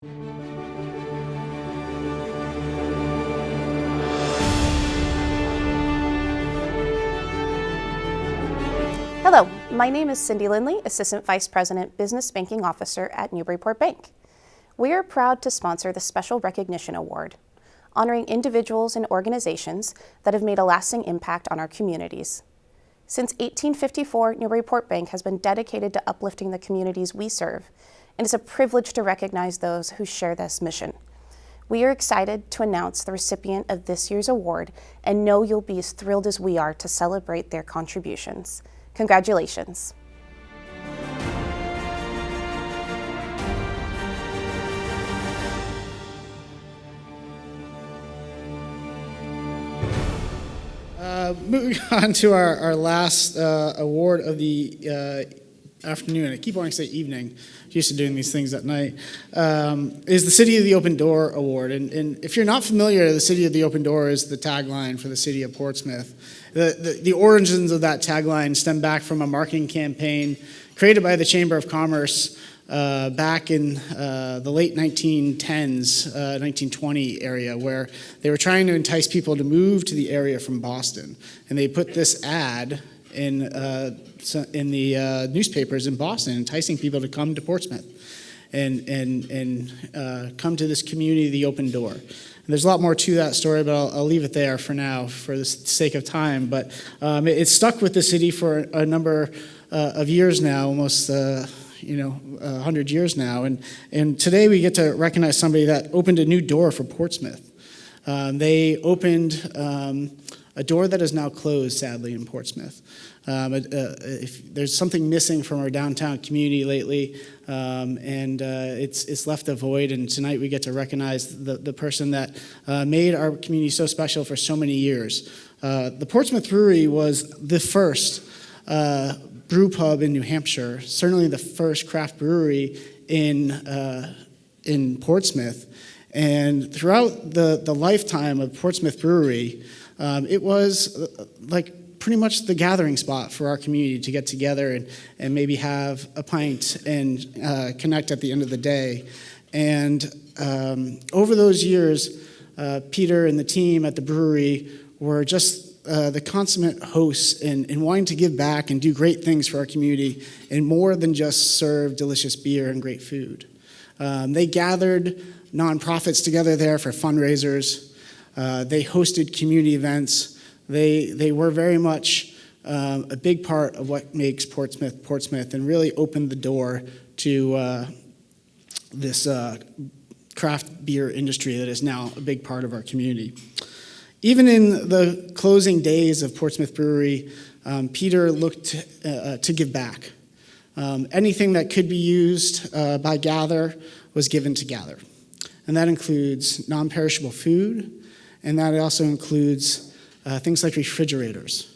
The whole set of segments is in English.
Hello, my name is Cindy Lindley, Assistant Vice President, Business Banking Officer at Newburyport Bank. We are proud to sponsor the Special Recognition Award, honoring individuals and organizations that have made a lasting impact on our communities. Since 1854, Newburyport Bank has been dedicated to uplifting the communities we serve, and it's a privilege to recognize those who share this mission. We are excited to announce the recipient of this year's award and know you'll be as thrilled as we are to celebrate their contributions. Congratulations. Moving on to our last award of the afternoon. I keep wanting to say evening. I'm used to doing these things at night. Is the City of the Open Door Award. And if you're not familiar, the City of the Open Door is the tagline for the city of Portsmouth. The origins of that tagline stem back from a marketing campaign created by the Chamber of Commerce back in the late 1910s, 1920 area, where they were trying to entice people to move to the area from Boston. And they put this ad in the newspapers in Boston, enticing people to come to Portsmouth and come to this community, the Open Door. And there's a lot more to that story, but I'll leave it there for now for the sake of time. But it stuck with the city for a number of years now, almost 100 years now. And today we get to recognize somebody that opened a new door for Portsmouth. They opened a door that is now closed, sadly, in Portsmouth. If there's something missing from our downtown community lately, and it's left a void, and tonight we get to recognize the person that made our community so special for so many years. The Portsmouth Brewery was the first brew pub in New Hampshire, certainly the first craft brewery in Portsmouth. And throughout the lifetime of Portsmouth Brewery, it was pretty much the gathering spot for our community to get together and maybe have a pint and connect at the end of the day. And over those years, Peter and the team at the brewery were just the consummate hosts in wanting to give back and do great things for our community, and more than just serve delicious beer and great food. They gathered nonprofits together there for fundraisers. They hosted community events. They were very much a big part of what makes Portsmouth, and really opened the door to this craft beer industry that is now a big part of our community. Even in the closing days of Portsmouth Brewery, Peter looked to give back. Anything that could be used by Gather was given to Gather. And that includes non-perishable food, and that also includes things like refrigerators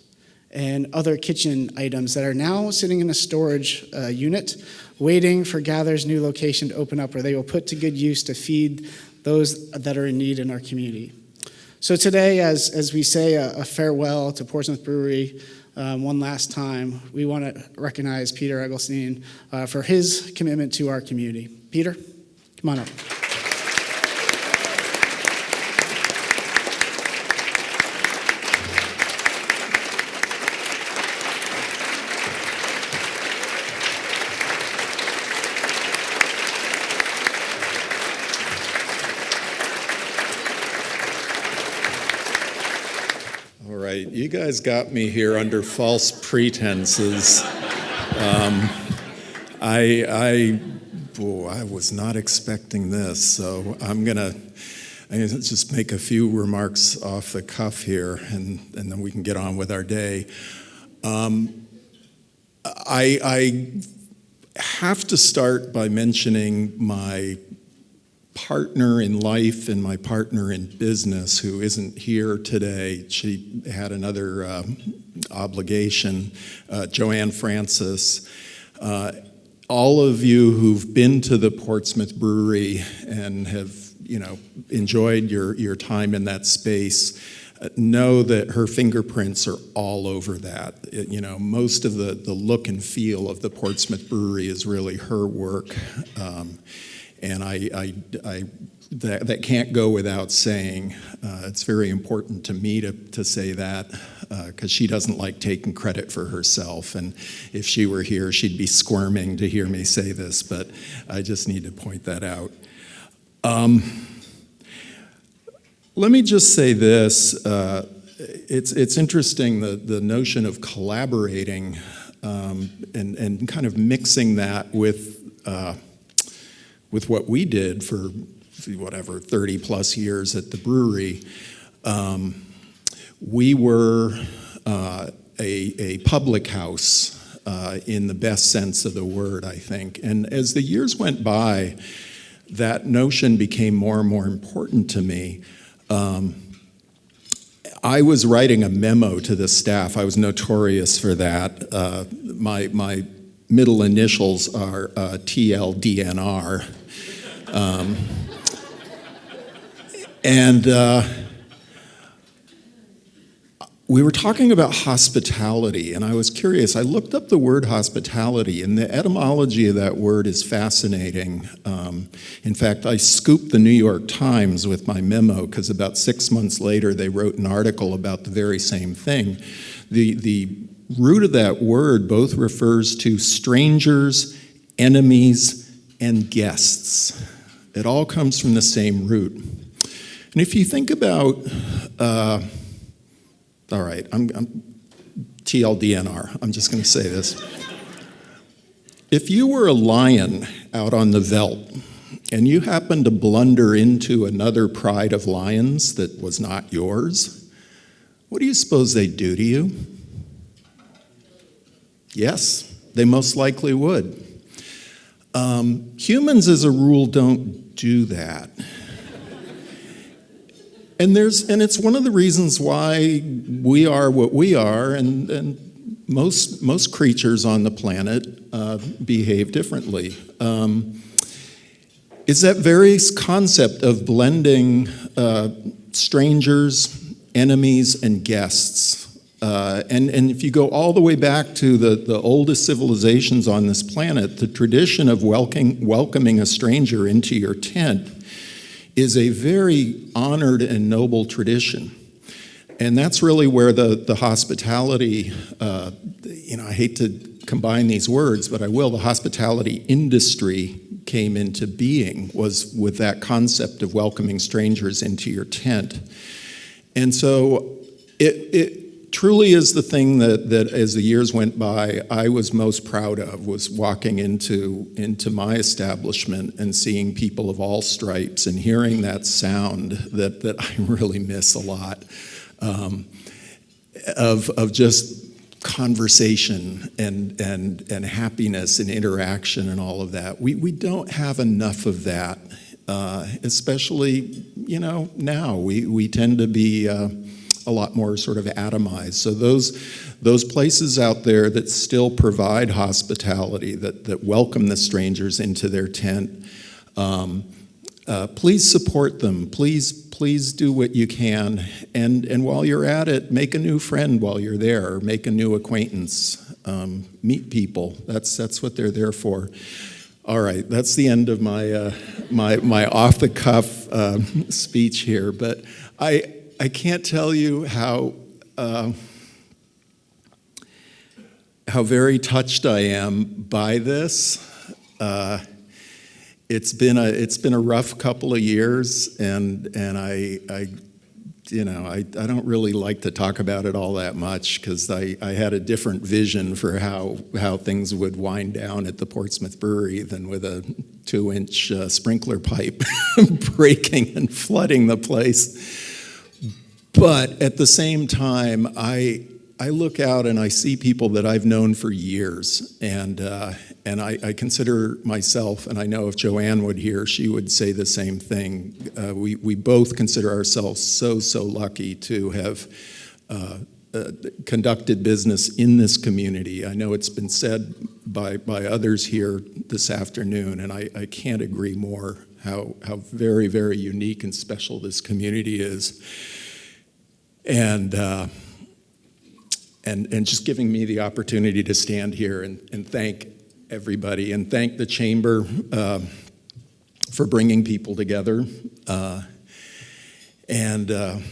and other kitchen items that are now sitting in a storage unit waiting for Gather's new location to open up, where they will put to good use to feed those that are in need in our community. So today, as we say a farewell to Portsmouth Brewery one last time, we want to recognize Peter Eggleston for his commitment to our community. Peter, come on up. You guys got me here under false pretenses. I was not expecting this, so I'm gonna just make a few remarks off the cuff here, and then we can get on with our day. I have to start by mentioning my partner in life and my partner in business, who isn't here today. She had another obligation, Joanne Francis. All of you who've been to the Portsmouth Brewery and have, enjoyed your time in that space, know that her fingerprints are all over that. Most of the look and feel of the Portsmouth Brewery is really her work. And that can't go without saying. It's very important to me to say that, because she doesn't like taking credit for herself. And if she were here, she'd be squirming to hear me say this, but I just need to point that out. Let me just say this. It's interesting, the notion of collaborating and kind of mixing that with what we did for 30 plus years at the brewery. We were a public house in the best sense of the word, I think. And as the years went by, that notion became more and more important to me. I was writing a memo to the staff. I was notorious for that. My middle initials are TLDNR. And we were talking about hospitality, and I was curious. I looked up the word hospitality, and the etymology of that word is fascinating. In fact, I scooped the New York Times with my memo, because about 6 months later, they wrote an article about the very same thing. The root of that word both refers to strangers, enemies, and guests. It all comes from the same root. And if you think about, all right, I'm TLDNR, I'm just going to say this. If you were a lion out on the veldt and you happened to blunder into another pride of lions that was not yours, what do you suppose they'd do to you? Yes, they most likely would. Humans, as a rule, don't do that. And it's one of the reasons why we are what we are, and most creatures on the planet behave differently. Is that very concept of blending strangers, enemies, and guests. And if you go all the way back to the oldest civilizations on this planet, the tradition of welcoming a stranger into your tent is a very honored and noble tradition. And that's really where the hospitality, I hate to combine these words, but I will, the hospitality industry came into being, was with that concept of welcoming strangers into your tent. And so it truly is the thing that as the years went by, I was most proud of, was walking into my establishment and seeing people of all stripes and hearing that sound that I really miss a lot, of just conversation and happiness and interaction and all of that. We don't have enough of that, especially, now. We tend to be a lot more sort of atomized. So those places out there that still provide hospitality, that welcome the strangers into their tent, please support them. Please do what you can. And while you're at it, make a new friend while you're there. Make a new acquaintance. Meet people. That's what they're there for. All right, that's the end of my my off-the-cuff speech here. But I can't tell you how very touched I am by this. It's been a rough couple of years, and I don't really like to talk about it all that much, because I had a different vision for how things would wind down at the Portsmouth Brewery than with a 2-inch sprinkler pipe breaking and flooding the place. But at the same time, I look out and I see people that I've known for years, and I consider myself, and I know if Joanne would hear, she would say the same thing. We both consider ourselves so lucky to have conducted business in this community. I know it's been said by others here this afternoon, and I can't agree more how very, very unique and special this community is. And just giving me the opportunity to stand here and thank everybody, and thank the Chamber for bringing people together. And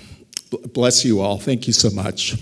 bless you all. Thank you so much.